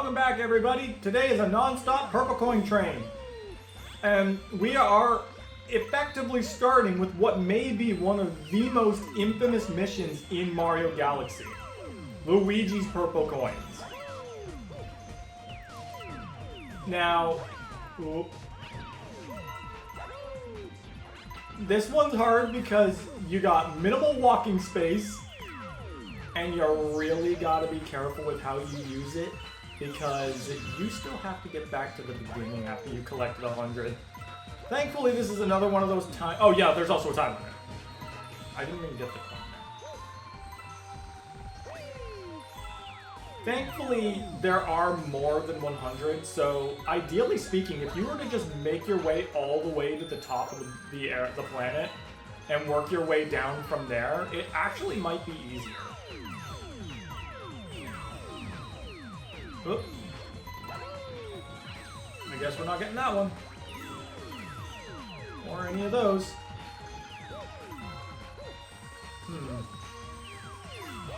Welcome back, everybody. Today is a non-stop purple coin train. And we are effectively starting with what may be one of the most infamous missions in Mario Galaxy. Luigi's purple coins. Now, this one's hard because you got minimal walking space, and you really gotta be careful with how you use it, because you still have to get back to the beginning after you collected 100. Thankfully, this is another one of those time. Oh yeah, there's also a time limit. I didn't even get the coin there. Thankfully, there are more than 100, so ideally speaking, if you were to just make your way all the way to the top of the planet and work your way down from there, it actually might be easier. Oop. I guess we're not getting that one. Or any of those.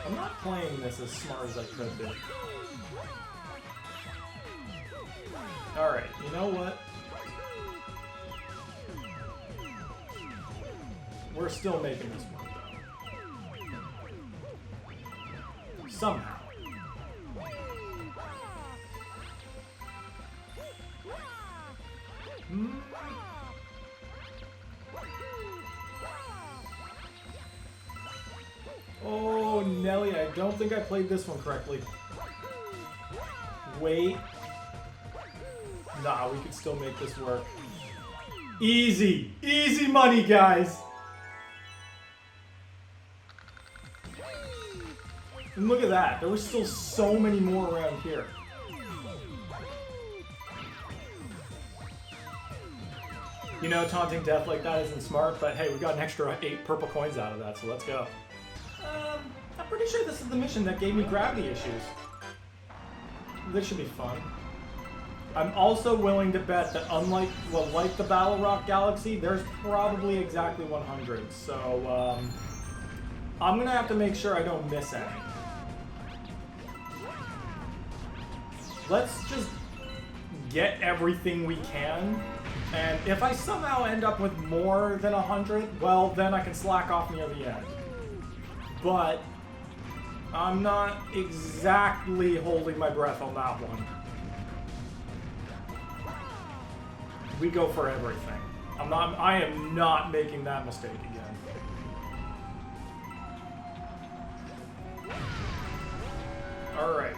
I'm not playing this as smart as I could be. Alright, you know what? We're still making this work, though. Somehow. Oh, Nelly, I don't think I played this one correctly. Wait. Nah, we could still make this work. Easy! Easy money, guys! And look at that. There was still so many more around here. You know, taunting death like that isn't smart, but hey, we got an extra 8 purple coins out of that, so let's go. I'm pretty sure this is the mission that gave me gravity issues. This should be fun. I'm also willing to bet that unlike, well, like the Battle Rock Galaxy, there's probably exactly 100, so I'm gonna have to make sure I don't miss any. Let's just get everything we can. And if I somehow end up with more than 100, well, then I can slack off near the end. But I'm not exactly holding my breath on that one. We go for everything. I am not making that mistake again. All right.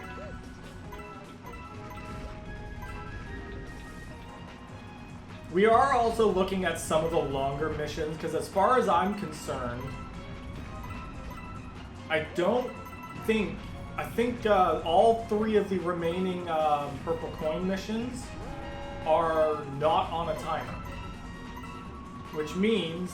We are also looking at some of the longer missions, because as far as I'm concerned, I think all 3 of the remaining purple coin missions are not on a timer. Which means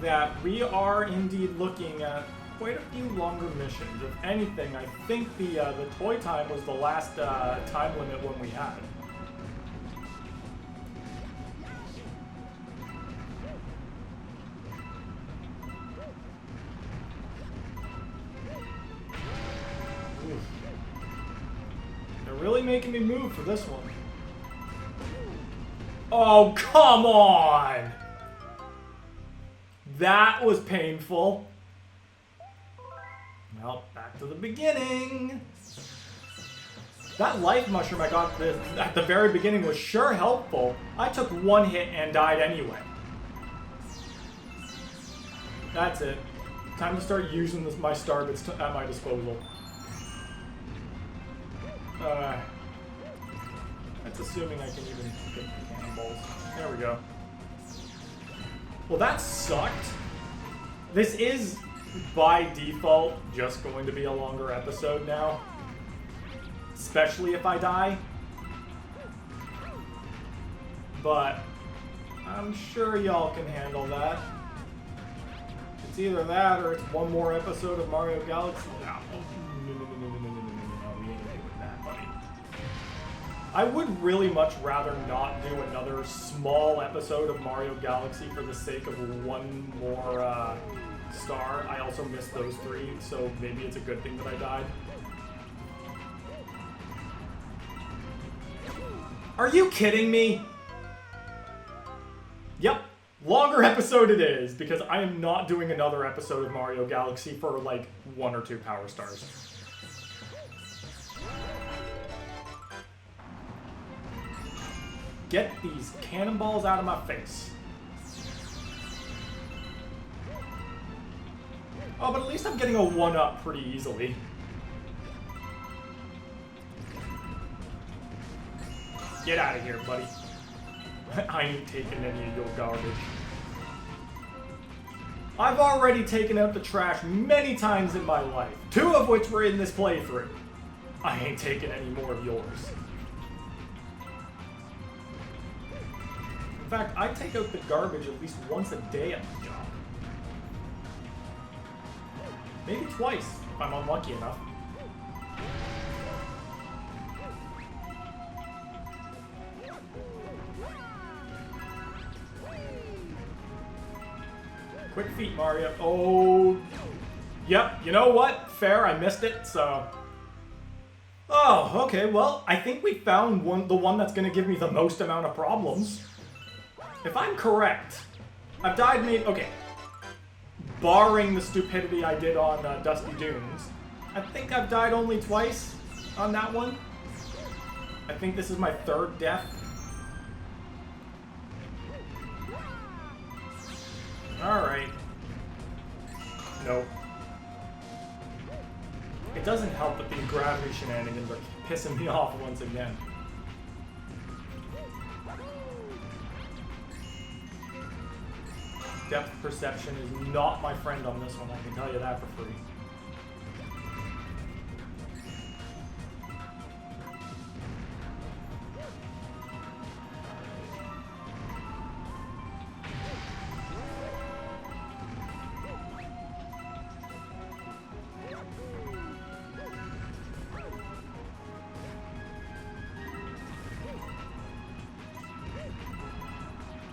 that we are indeed looking at quite a few longer missions. If anything, I think the toy time was the last time limit one we had. Really making me move for this one. Oh, come on! That was painful. Well, back to the beginning. That life mushroom I got at the very beginning was sure helpful. I took 1 hit and died anyway. That's it. Time to start using my star bits at my disposal. That's assuming I can even get the cannonballs. There we go. Well, that sucked. This is, by default, just going to be a longer episode now. Especially if I die. But I'm sure y'all can handle that. It's either that or it's one more episode of Mario Galaxy. No. I would really much rather not do another small episode of Mario Galaxy for the sake of one more star. I also missed those 3, so maybe it's a good thing that I died. Are you kidding me? Yep. Longer episode it is, because I am not doing another episode of Mario Galaxy for like 1 or 2 power stars. Get these cannonballs out of my face. Oh, but at least I'm getting a 1-up pretty easily. Get out of here, buddy. I ain't taking any of your garbage. I've already taken out the trash many times in my life, 2 of which were in this playthrough. I ain't taking any more of yours. In fact, I take out the garbage at least once a day at my job. Maybe twice, if I'm unlucky enough. Quick feet, Mario. Oh, yep, you know what? Fair, I missed it, so... Oh, okay, well, I think we found the one that's going to give me the most amount of problems. If I'm correct, I've died maybe... Okay. Barring the stupidity I did on Dusty Dunes, I think I've died only twice on that one. I think this is my 3rd death. Alright. Nope. It doesn't help that these gravity shenanigans are pissing me off once again. Depth perception is not my friend on this one, I can tell you that for free.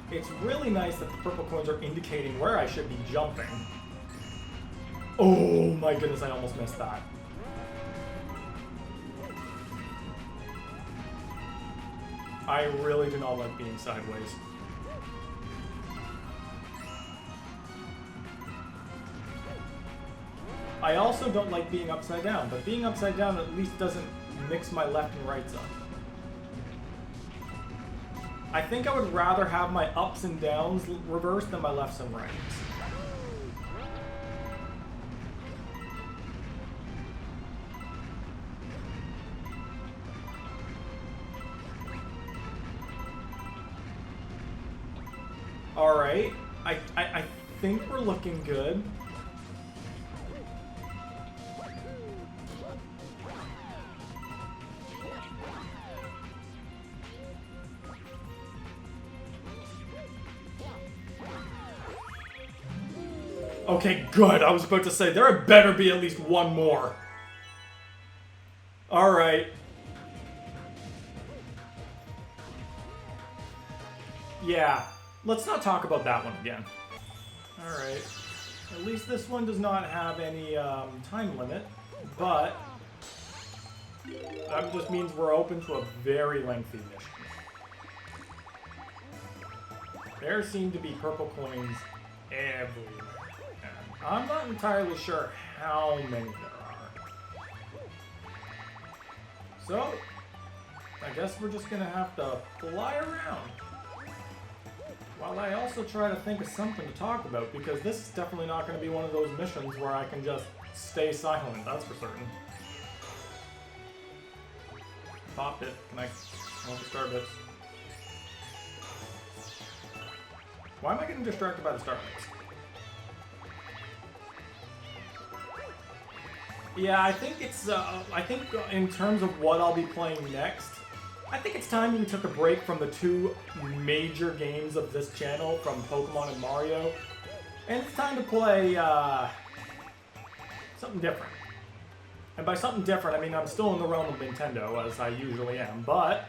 It's really nice that the purple coins are indicating where I should be jumping. Oh my goodness, I almost missed that. I really do not like being sideways. I also don't like being upside down, but being upside down at least doesn't mix my left and rights up. I think I would rather have my ups and downs reversed than my lefts and rights. Alright, I think we're looking good. Okay, good. I was about to say, there better be at least one more. Alright. Yeah, let's not talk about that one again. Alright. At least this one does not have any time limit, but that just means we're open to a very lengthy mission. There seem to be purple coins everywhere. I'm not entirely sure how many there are. So, I guess we're just gonna have to fly around. While I also try to think of something to talk about, because this is definitely not gonna be one of those missions where I can just stay silent, that's for certain. Popped it. Can I want the star bits? Why am I getting distracted by the star bits? Yeah, I think it's, I think in terms of what I'll be playing next, I think it's time we took a break from the 2 major games of this channel, from Pokemon and Mario, and it's time to play, something different. And by something different, I mean I'm still in the realm of Nintendo, as I usually am, but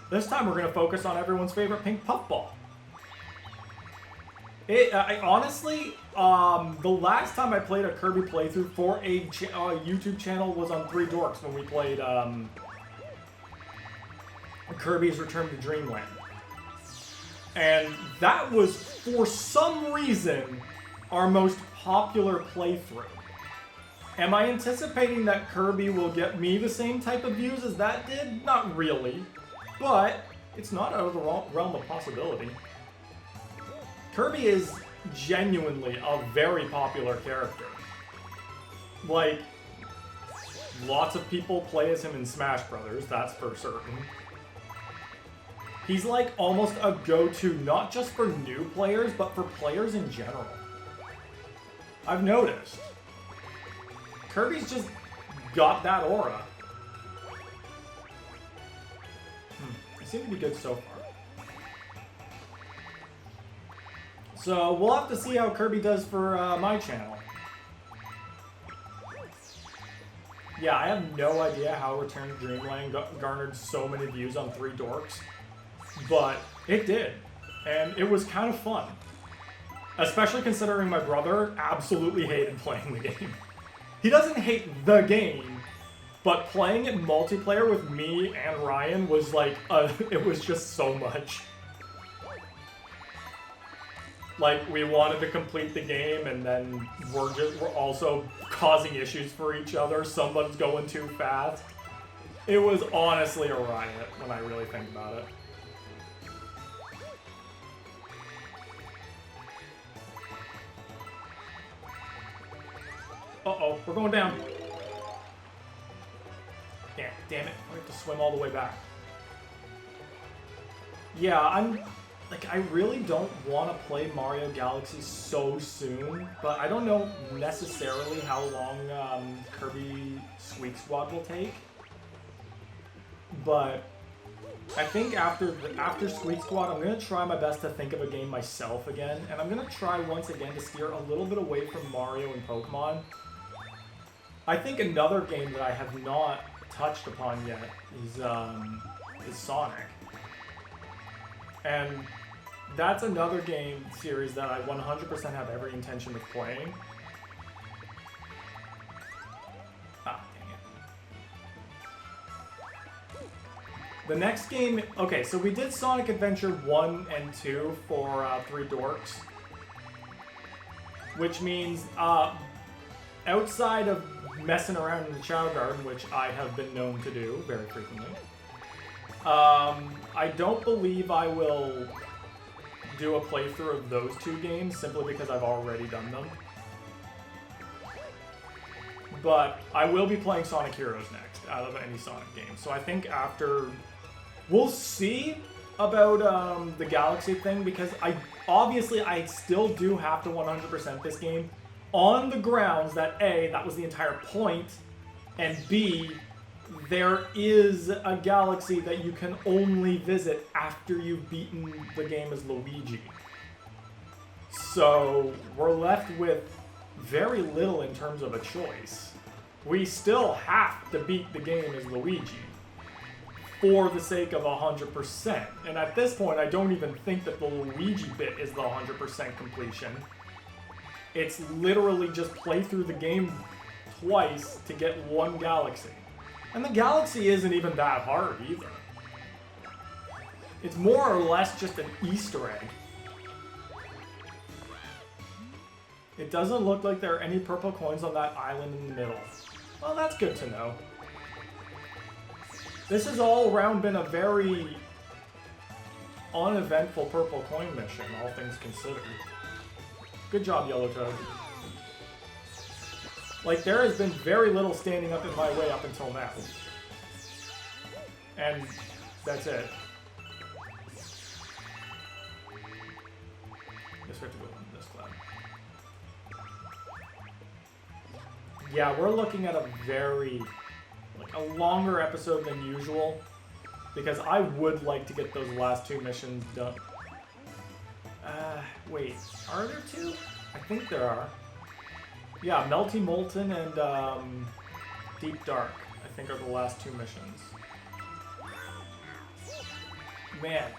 this time we're going to focus on everyone's favorite pink puffball. Honestly, the last time I played a Kirby playthrough for a YouTube channel was on 3 Dorks when we played Kirby's Return to Dreamland. And that was, for some reason, our most popular playthrough. Am I anticipating that Kirby will get me the same type of views as that did? Not really. But it's not out of the realm of possibility. Kirby is genuinely a very popular character. Like, lots of people play as him in Smash Brothers, that's for certain. He's like almost a go-to, not just for new players, but for players in general. I've noticed. Kirby's just got that aura. It seems to be good so far. So we'll have to see how Kirby does for my channel. Yeah, I have no idea how Return to Dreamland garnered so many views on 3 Dorks, but it did, and it was kind of fun. Especially considering my brother absolutely hated playing the game. He doesn't hate the game, but playing it multiplayer with me and Ryan was like, it was just so much. Like, we wanted to complete the game, and then we're also causing issues for each other. Someone's going too fast. It was honestly a riot when I really think about it. Uh-oh, we're going down. Yeah, damn it. I have to swim all the way back. Yeah, I really don't want to play Mario Galaxy so soon, but I don't know necessarily how long Kirby Squeak Squad will take. But I think after Squeak Squad, I'm going to try my best to think of a game myself again, and I'm going to try once again to steer a little bit away from Mario and Pokemon. I think another game that I have not touched upon yet is Sonic. And that's another game series that I 100% have every intention of playing. Ah, dang it. The next game... Okay, so we did Sonic Adventure 1 and 2 for 3 Dorks. Which means, outside of messing around in the Chow Garden, which I have been known to do very frequently, I don't believe I will do a playthrough of those 2 games simply because I've already done them. But I will be playing Sonic Heroes next out of any Sonic game. So I think after... We'll see about the Galaxy thing, because I still do have to 100% this game on the grounds that A, that was the entire point, and B, there is a galaxy that you can only visit after you've beaten the game as Luigi. So we're left with very little in terms of a choice. We still have to beat the game as Luigi for the sake of 100%. And at this point, I don't even think that the Luigi bit is the 100% completion. It's literally just play through the game twice to get one galaxy. And the galaxy isn't even that hard either. It's more or less just an Easter egg. It doesn't look like there are any purple coins on that island in the middle. Well, that's good to know. This has all around been a very uneventful purple coin mission, all things considered. Good job, Yellow Toad. Like, there has been very little standing up in my way up until now. And that's it. Guess we have to go into this cloud. Yeah, we're looking at a very, a longer episode than usual, because I would like to get those last 2 missions done. Wait, are there 2? I think there are. Yeah, Melty Molten and Deep Dark, I think, are the last 2 missions. Man,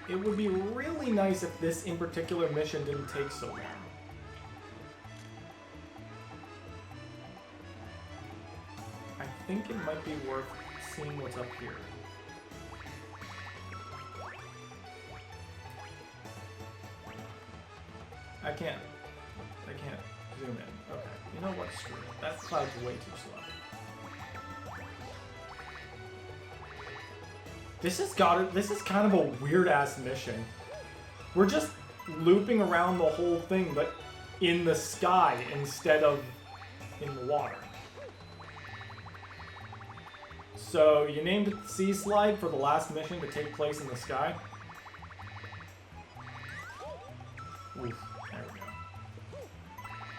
it would be really nice if this in particular mission didn't take so long. I think it might be worth seeing what's up here. I can't zoom in. Okay. You know what? Screw it. That cloud's way too slow. This is kind of a weird ass mission. We're just looping around the whole thing, but in the sky instead of in the water. So you named it Seaside for the last mission to take place in the sky. Oof, there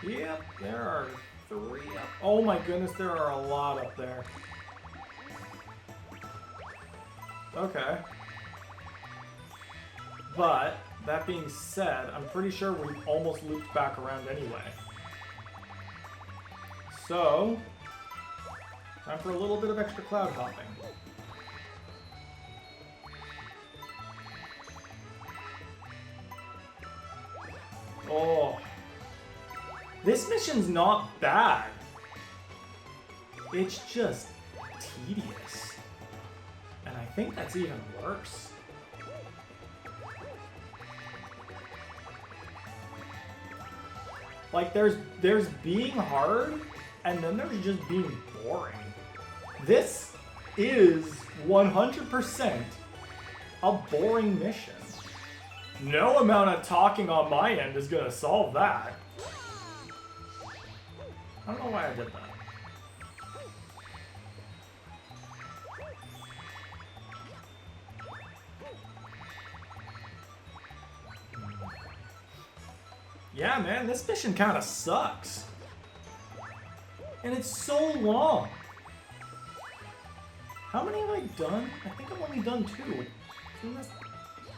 we go. Yep, there are 3 up. Oh my goodness, there are a lot up there. Okay. But, that being said, I'm pretty sure we almost looped back around anyway. So, time for a little bit of extra cloud hopping. Oh. This mission's not bad. It's just tedious. And I think that's even worse. Like, there's being hard, and then there's just being boring. This is 100% a boring mission. No amount of talking on my end is gonna solve that. I don't know why I did that. Yeah, man, this mission kind of sucks. And it's so long. How many have I done? I think I've only done 2.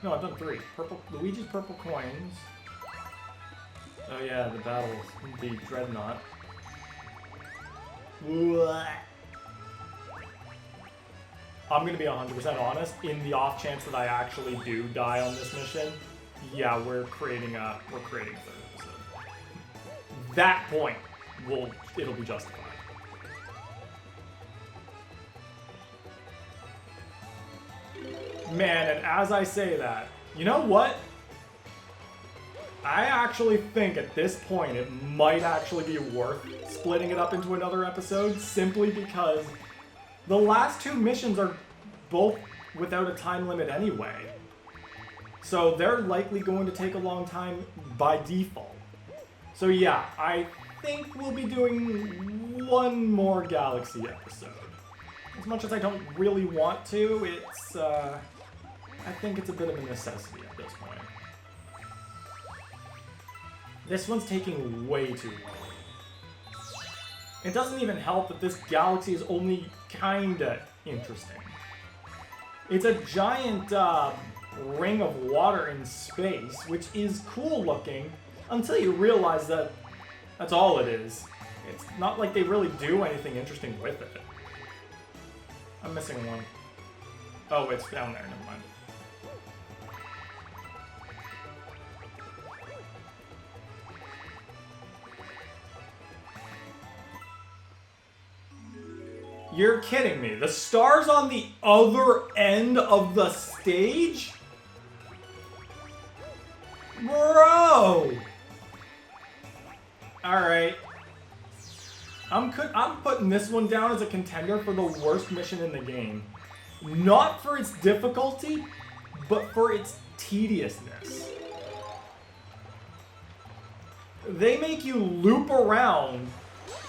No, I've done 3. Luigi's purple coins. Oh yeah, the battle, the dreadnought. I'm gonna be 100% honest. In the off chance that I actually do die on this mission, yeah, we're creating a third episode. That point, it'll be justified. Man, and as I say that, you know what? I actually think at this point it might actually be worth splitting it up into another episode, simply because the last 2 missions are both without a time limit anyway. So they're likely going to take a long time by default. So yeah, I think we'll be doing one more Galaxy episode. As much as I don't really want to, it's, I think it's a bit of a necessity at this point. This one's taking way too long. It doesn't even help that this galaxy is only kinda interesting. It's a giant ring of water in space, which is cool looking, until you realize that that's all it is. It's not like they really do anything interesting with it. I'm missing one. Oh, it's down there, never mind. You're kidding me. The star's on the other end of the stage? Bro! Alright. I'm putting this one down as a contender for the worst mission in the game. Not for its difficulty, but for its tediousness. They make you loop around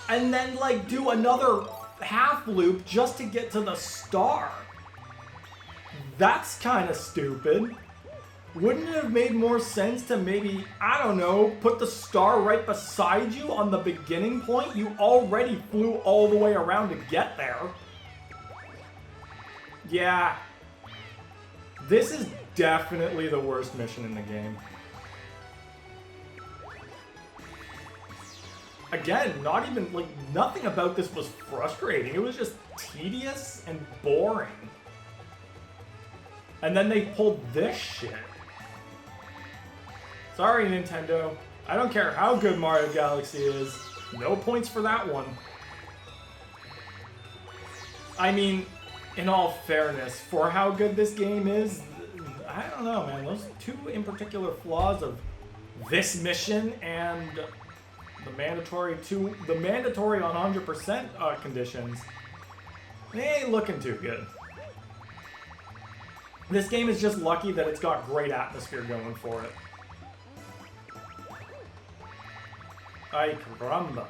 and then, like, do another half loop just to get to the star. That's kind of stupid. Wouldn't it have made more sense to maybe, I don't know, put the star right beside you on the beginning point? You already flew all the way around to get there. Yeah. This is definitely the worst mission in the game. Again, not even, like, nothing about this was frustrating. It was just tedious and boring. And then they pulled this shit. Sorry, Nintendo. I don't care how good Mario Galaxy is. No points for that one. I mean, in all fairness, for how good this game is, I don't know, man. Those 2 in particular flaws of this mission and the mandatory 100% conditions, they ain't looking too good. This game is just lucky that it's got great atmosphere going for it. Ay caramba.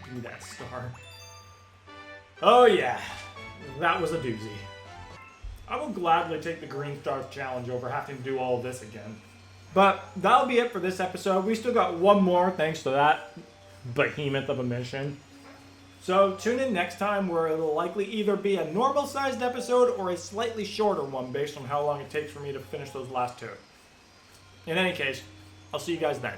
Give me that star. Oh yeah, that was a doozy. I will gladly take the Green Stars challenge over having to do all of this again. But that'll be it for this episode. We still got one more thanks to that behemoth of a mission. So tune in next time where it'll likely either be a normal sized episode or a slightly shorter one based on how long it takes for me to finish those last two. In any case, I'll see you guys then.